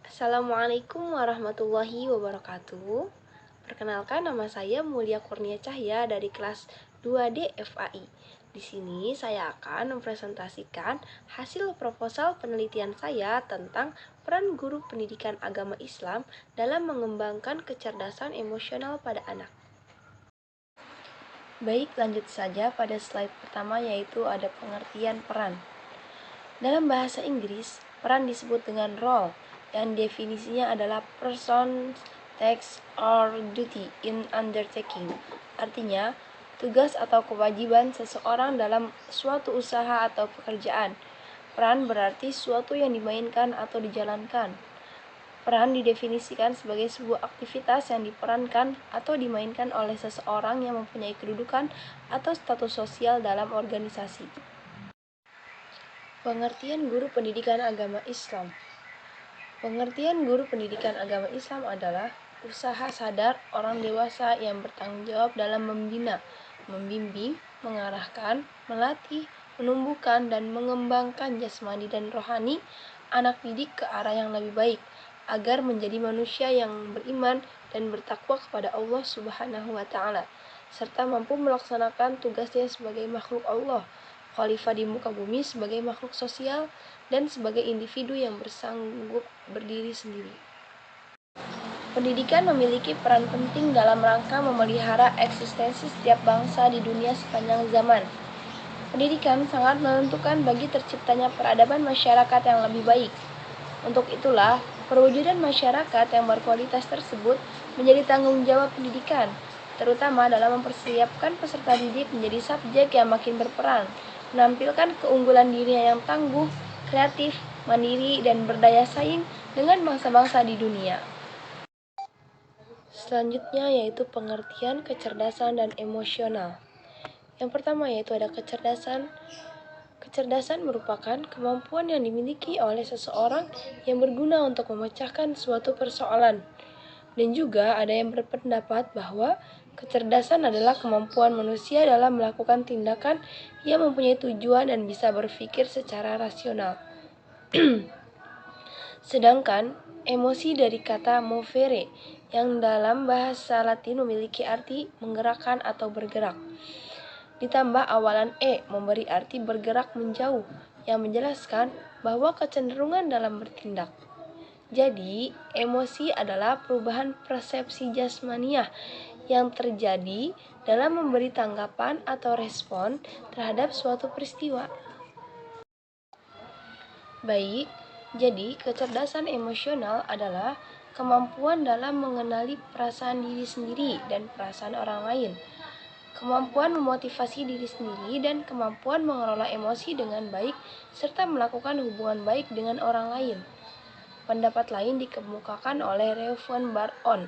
Assalamualaikum warahmatullahi wabarakatuh. Perkenalkan, nama saya Mulia Kurnia Cahya dari kelas 2D FAI. Di sini saya akan mempresentasikan hasil proposal penelitian saya tentang peran guru pendidikan agama Islam dalam mengembangkan kecerdasan emosional pada anak. Baik, lanjut saja pada slide pertama, yaitu ada pengertian peran. Dalam bahasa Inggris, peran disebut dengan role, yang definisinya adalah person, task, or duty in undertaking. Artinya, tugas atau kewajiban seseorang dalam suatu usaha atau pekerjaan. Peran berarti suatu yang dimainkan atau dijalankan. Peran didefinisikan sebagai sebuah aktivitas yang diperankan atau dimainkan oleh seseorang yang mempunyai kedudukan atau status sosial dalam organisasi. Pengertian guru pendidikan agama Islam. Pengertian guru pendidikan agama Islam adalah usaha sadar orang dewasa yang bertanggung jawab dalam membina, membimbing, mengarahkan, melatih, menumbuhkan, dan mengembangkan jasmani dan rohani anak didik ke arah yang lebih baik, agar menjadi manusia yang beriman dan bertakwa kepada Allah Subhanahu wa Ta'ala, serta mampu melaksanakan tugasnya sebagai makhluk Allah, khalifah di muka bumi, sebagai makhluk sosial, dan sebagai individu yang bersanggup berdiri sendiri. Pendidikan memiliki peran penting dalam rangka memelihara eksistensi setiap bangsa di dunia sepanjang zaman. Pendidikan sangat menentukan bagi terciptanya peradaban masyarakat yang lebih baik. Untuk itulah, perwujudan masyarakat yang berkualitas tersebut menjadi tanggung jawab pendidikan, terutama dalam mempersiapkan peserta didik menjadi subjek yang makin berperan, menampilkan keunggulan dirinya yang tangguh, kreatif, mandiri, dan berdaya saing dengan bangsa-bangsa di dunia. Selanjutnya yaitu pengertian kecerdasan dan emosional. Yang pertama yaitu ada kecerdasan. Kecerdasan merupakan kemampuan yang dimiliki oleh seseorang yang berguna untuk memecahkan suatu persoalan. Dan juga ada yang berpendapat bahwa kecerdasan adalah kemampuan manusia dalam melakukan tindakan yang mempunyai tujuan dan bisa berpikir secara rasional. Sedangkan emosi dari kata movere yang dalam bahasa Latin memiliki arti menggerakkan atau bergerak. Ditambah awalan e memberi arti bergerak menjauh yang menjelaskan bahwa kecenderungan dalam bertindak. Jadi, emosi adalah perubahan persepsi jasmaniah yang terjadi dalam memberi tanggapan atau respon terhadap suatu peristiwa. Baik, jadi kecerdasan emosional adalah kemampuan dalam mengenali perasaan diri sendiri dan perasaan orang lain, kemampuan memotivasi diri sendiri, dan kemampuan mengelola emosi dengan baik serta melakukan hubungan baik dengan orang lain. Pendapat lain dikemukakan oleh Reu van Baron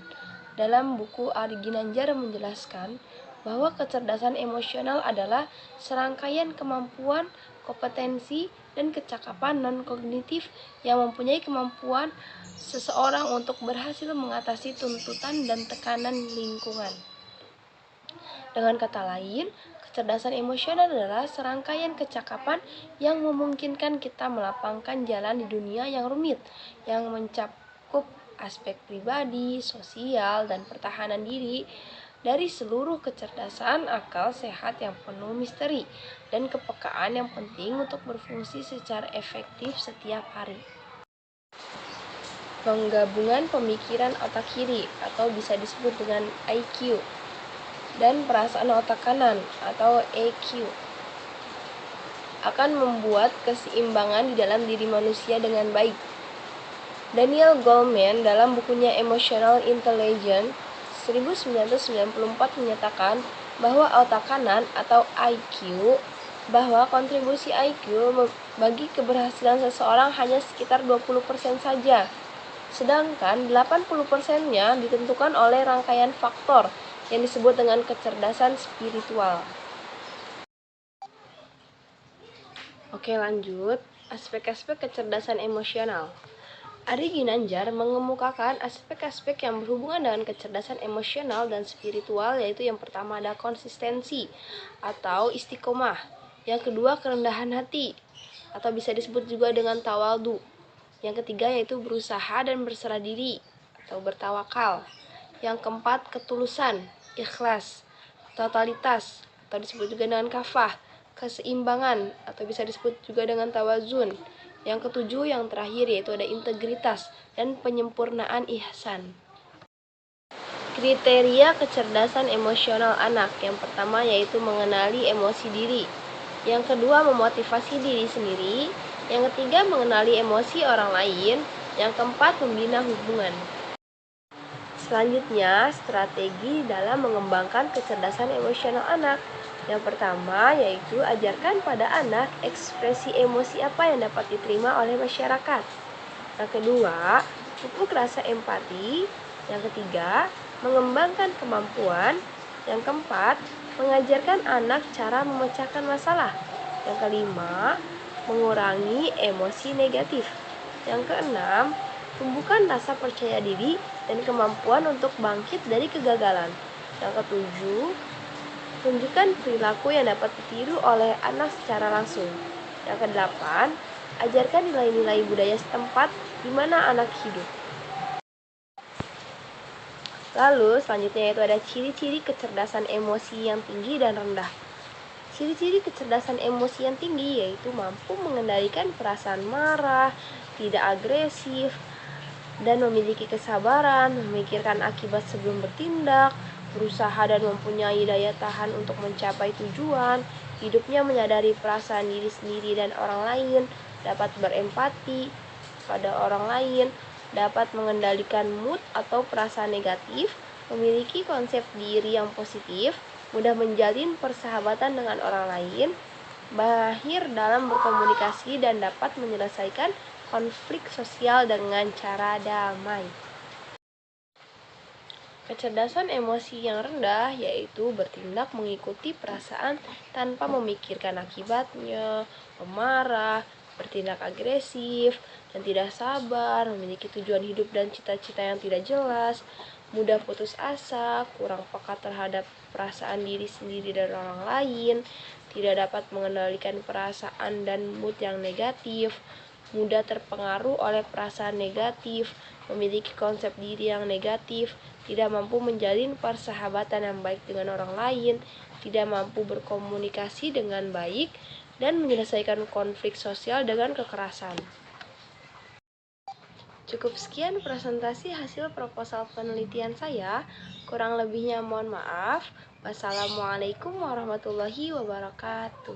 dalam buku Ari Ginanjar menjelaskan bahwa kecerdasan emosional adalah serangkaian kemampuan, kompetensi, dan kecakapan non-kognitif yang mempunyai kemampuan seseorang untuk berhasil mengatasi tuntutan dan tekanan lingkungan. Dengan kata lain, kecerdasan emosional adalah serangkaian kecakapan yang memungkinkan kita melapangkan jalan di dunia yang rumit, yang mencakup aspek pribadi, sosial, dan pertahanan diri dari seluruh kecerdasan akal sehat yang penuh misteri dan kepekaan yang penting untuk berfungsi secara efektif setiap hari. Penggabungan pemikiran otak kiri atau bisa disebut dengan IQ dan perasaan otak kanan atau EQ akan membuat keseimbangan di dalam diri manusia dengan baik. Daniel Goleman dalam bukunya Emotional Intelligence 1994 menyatakan bahwa otak kanan atau IQ, bahwa kontribusi IQ bagi keberhasilan seseorang hanya sekitar 20% saja, sedangkan 80%-nya ditentukan oleh rangkaian faktor yang disebut dengan kecerdasan spiritual. Oke, lanjut, aspek-aspek kecerdasan emosional. Ari Ginanjar mengemukakan aspek-aspek yang berhubungan dengan kecerdasan emosional dan spiritual, yaitu yang pertama ada konsistensi atau istiqomah, yang kedua kerendahan hati atau bisa disebut juga dengan tawaldu, Yang ketiga yaitu berusaha dan berserah diri atau bertawakal. Yang keempat ketulusan, ikhlas, totalitas atau disebut juga dengan kafah, keseimbangan atau bisa disebut juga dengan tawazun. Yang ketujuh yang terakhir yaitu ada integritas dan penyempurnaan ihsan. Kriteria kecerdasan emosional anak. Yang pertama yaitu mengenali emosi diri. Yang kedua memotivasi diri sendiri. Yang ketiga mengenali emosi orang lain. Yang keempat membina hubungan. Selanjutnya, strategi dalam mengembangkan kecerdasan emosional anak. Yang pertama yaitu ajarkan pada anak ekspresi emosi apa yang dapat diterima oleh masyarakat. Yang kedua, pupuk rasa empati. Yang ketiga, mengembangkan kemampuan. Yang keempat, mengajarkan anak cara memecahkan masalah. Yang kelima, mengurangi emosi negatif. Yang keenam, tumbuhkan rasa percaya diri dan kemampuan untuk bangkit dari kegagalan. Yang ketujuh, tunjukkan perilaku yang dapat ditiru oleh anak secara langsung. Yang kedelapan, ajarkan nilai-nilai budaya setempat di mana anak hidup. Lalu selanjutnya yaitu ada ciri-ciri kecerdasan emosi yang tinggi dan rendah. Ciri-ciri kecerdasan emosi yang tinggi yaitu mampu mengendalikan perasaan marah, tidak agresif, dan memiliki kesabaran, memikirkan akibat sebelum bertindak, berusaha dan mempunyai daya tahan untuk mencapai tujuan, hidupnya menyadari perasaan diri sendiri dan orang lain, dapat berempati pada orang lain, dapat mengendalikan mood atau perasaan negatif, memiliki konsep diri yang positif, mudah menjalin persahabatan dengan orang lain, mahir dalam berkomunikasi dan dapat menyelesaikan konflik sosial dengan cara damai. Kecerdasan emosi yang rendah yaitu bertindak mengikuti perasaan tanpa memikirkan akibatnya, pemarah, bertindak agresif, dan tidak sabar, memiliki tujuan hidup dan cita-cita yang tidak jelas, mudah putus asa, kurang peka terhadap perasaan diri sendiri dan orang lain, tidak dapat mengendalikan perasaan dan mood yang negatif, mudah terpengaruh oleh perasaan negatif, memiliki konsep diri yang negatif, tidak mampu menjalin persahabatan yang baik dengan orang lain, tidak mampu berkomunikasi dengan baik, dan menyelesaikan konflik sosial dengan kekerasan. Cukup sekian presentasi hasil proposal penelitian saya. Kurang lebihnya mohon maaf. Wassalamualaikum warahmatullahi wabarakatuh.